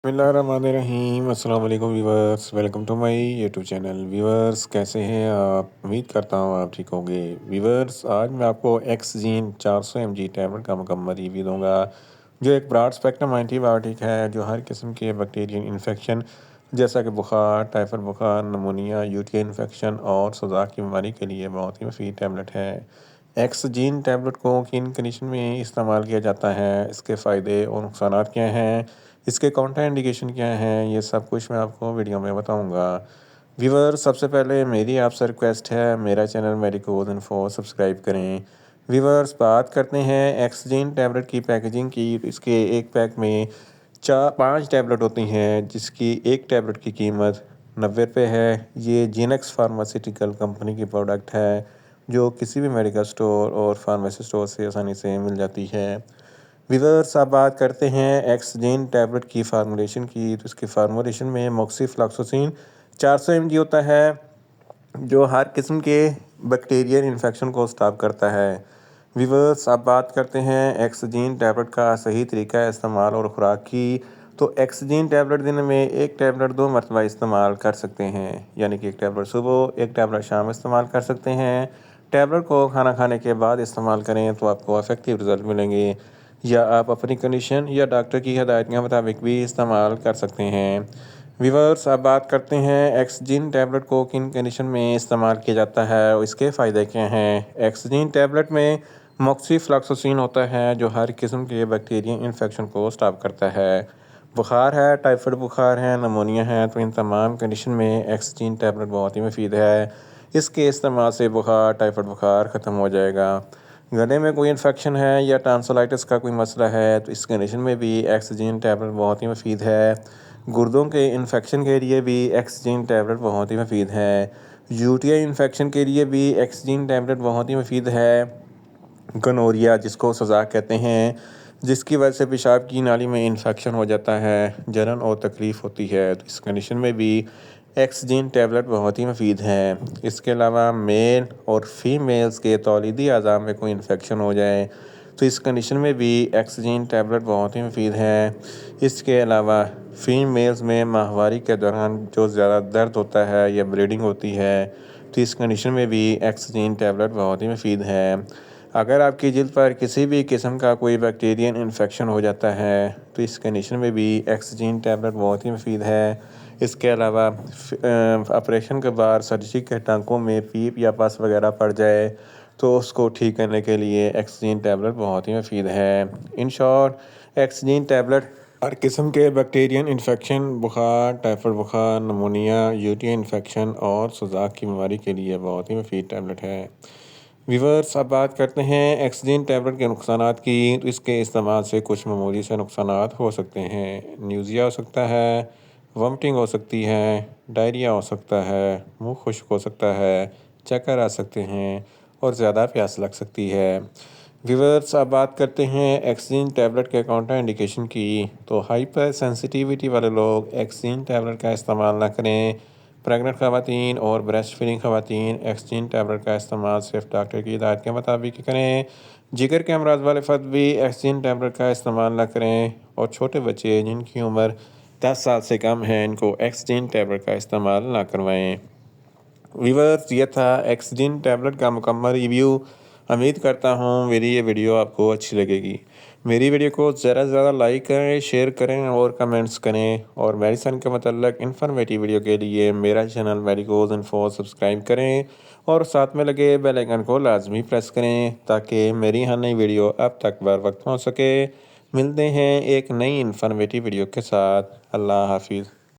बिस्मिल्लाहिर्रहमानिर्रहीम। अस्सलाम वालेकुम viewers, welcome to my YouTube channel. Viewers कैसे हैं आप? उम्मीद करता हूँ आप ठीक होंगे। व्यूअर्स आज मैं आपको एक्सजीन 400 mg टैबलेट का मुकम्मल रिव्यू दूंगा, जो एक ब्रॉड स्पेक्ट्रम एंटीबायोटिक है जो हर किस्म के बैक्टीरियल इन्फेक्शन जैसा कि बुखार, टाइफाइड बुखार, नमूनिया, यूटीआई इन्फेक्शन और सोजाक की बीमारी के लिए बहुत ही मुफीद टैबलेट है। एक्सजीन टैबलेट को किन कंडीशन में इस्तेमाल किया जाता है, इसके फ़ायदे और नुकसान क्या हैं, इसके काउंटर इंडिकेशन क्या हैं, ये सब कुछ मैं आपको वीडियो में बताऊंगा। व्यूअर सबसे पहले मेरी आपसे रिक्वेस्ट है, मेरा चैनल मेडिकोज इन्फो सब्सक्राइब करें। व्यूअर्स बात करते हैं एक्सजीन टैबलेट की पैकेजिंग की। इसके एक पैक में 5 टैबलेट होती हैं, जिसकी एक टैबलेट की कीमत 90 रुपये है। ये जीनक्स फार्मास्यूटिकल कंपनी की प्रोडक्ट है, जो किसी भी मेडिकल स्टोर और फार्मेसी स्टोर से आसानी से मिल जाती है। व्यूअर्स अब बात करते हैं एक्सजेन टैबलेट की फार्मूलेशन की। तो इसकी फार्मूलेशन में मोक्सीफ्लॉक्सोसिन 400 mg होता है, जो हर किस्म के बैक्टीरियल इन्फेक्शन को स्टॉप करता है। व्यूअर्स अब बात करते हैं एक्सजीन टैबलेट का सही तरीका इस्तेमाल और खुराक की। तो एक्सजीन टैबलेट दिन में एक टैबलेट 2 मरतबा इस्तेमाल कर सकते हैं, यानी कि एक टैबलेट सुबह एक टैबलेट शाम इस्तेमाल कर सकते हैं। टैबलेट को खाना खाने के बाद इस्तेमाल करें तो आपको इफेक्टिव रिजल्ट मिलेंगे, या आप अपनी कंडीशन या डॉक्टर की हिदायत के मुताबिक भी इस्तेमाल कर सकते हैं। व्यूअर्स अब बात करते हैं एक्सजीन टैबलेट को किन कंडीशन में इस्तेमाल किया जाता है और इसके फ़ायदे क्या हैं। एक्सजीन टैबलेट में मोक्सीफ्लॉक्सोसिन होता है, जो हर किस्म के बैक्टीरियल इन्फेक्शन को स्टॉप करता है। बुखार है, टाइफाइड बुखार है, नमोनिया है, तो इन तमाम कंडीशन में एक्सजीन टैबलेट बहुत ही मुफीद है। इसके इस्तेमाल से बुखार, टाइफाइड बुखार ख़त्म हो जाएगा। गले में कोई इन्फेक्शन है या टांसोलाइटिस का कोई मसला है, तो इस कंडीशन में भी एक्सजीन टैबलेट बहुत ही मुफीद है। गुर्दों के इन्फेक्शन के लिए भी एक्सजीन टैबलेट बहुत ही मुफीद है। यूटीआई इन्फेक्शन के लिए भी एक्सजीन टैबलेट बहुत ही मुफीद है। गनोरिया जिसको सोजाक कहते हैं, जिसकी वजह से पेशाब की नाली में इन्फेक्शन हो जाता है, जलन और तकलीफ़ होती है, तो इस कंडीशन में भी एक्सजीन टैबलेट बहुत ही मुफीद है। इसके अलावा मेल और फीमेल्स के तौलीदी अज़ा में कोई इन्फेक्शन हो जाए, तो इस कंडीशन में भी एक्सजीन टैबलेट बहुत ही मुफीद है। इसके अलावा फीमेल्स में माहवारी के दौरान जो ज़्यादा दर्द होता है या ब्लीडिंग होती है, तो इस कंडीशन में भी एक्सजीन टैबलेट बहुत ही मुफीद है। अगर आपकी जिल्द पर किसी भी किस्म का कोई बैक्टीरियल इन्फेक्शन हो जाता है, तो इस कंडीशन में भी एक्सजीन टैबलेट बहुत ही मुफीद है। इसके अलावा ऑपरेशन के बाद सर्जरी के टांकों में पीप या पस वगैरह पड़ जाए, तो उसको ठीक करने के लिए एक्सजीन टैबलेट बहुत ही मुफीद है। इन शॉर्ट एक्सजीन टैबलेट हर किस्म के बैक्टीरियल इन्फेक्शन, बुखार, टाइफाइड बुखार, नमूनिया, यूटीआई इन्फेक्शन और सोजाक की बीमारी के लिए बहुत ही मुफीद टैबलेट है। व्यूअर्स अब बात करते हैं एक्सजीन टैबलेट के नुकसानात की। तो इसके इस्तेमाल से कुछ मामूली से नुकसानात हो सकते हैं। न्यूज़िया हो सकता है, वॉमिटिंग हो सकती है, डायरिया हो सकता है, मुंह खुश्क हो सकता है, चक्कर आ सकते हैं और ज़्यादा प्यास लग सकती है। व्यूअर्स अब बात करते हैं एक्सजीन टैबलेट के काउंटर इंडिकेशन की। तो हाइपर सेंसिटिविटी वाले लोग एक्सजीन टैबलेट का इस्तेमाल ना करें। प्रेग्नेंट ख़वातीन और ब्रेस्ट फीडिंग ख़वातीन एक्सजीन टैबलेट का इस्तेमाल सिर्फ डॉक्टर की हिदायत के मुताबिक करें। जिगर के अमराज वाले फ़र्द भी एक्सजीन टैबलेट का इस्तेमाल ना करें, और छोटे बच्चे जिनकी उम्र 10 साल से कम है, इनको एक्सजीन टैबलेट का इस्तेमाल ना करवाएं। व्यूअर्स ये था एक्सजीन टैबलेट का मुकम्मल रिव्यू। उम्मीद करता हूँ मेरी ये वीडियो आपको अच्छी लगेगी। मेरी वीडियो को ज़्यादा से ज़्यादा लाइक करें, शेयर करें और कमेंट्स करें, और मेडिसिन के मतलब इन्फॉर्मेटिव वीडियो के लिए मेरा चैनल मेडिकोज इन्फो सब्सक्राइब करें, और साथ में लगे बेल आइकन को लाजमी प्रेस करें, ताकि मेरी हर नई वीडियो अब तक बर वक्त पहुँच सके। मिलते हैं एक नई इन्फॉर्मेटिव वीडियो के साथ। अल्लाह हाफिज़।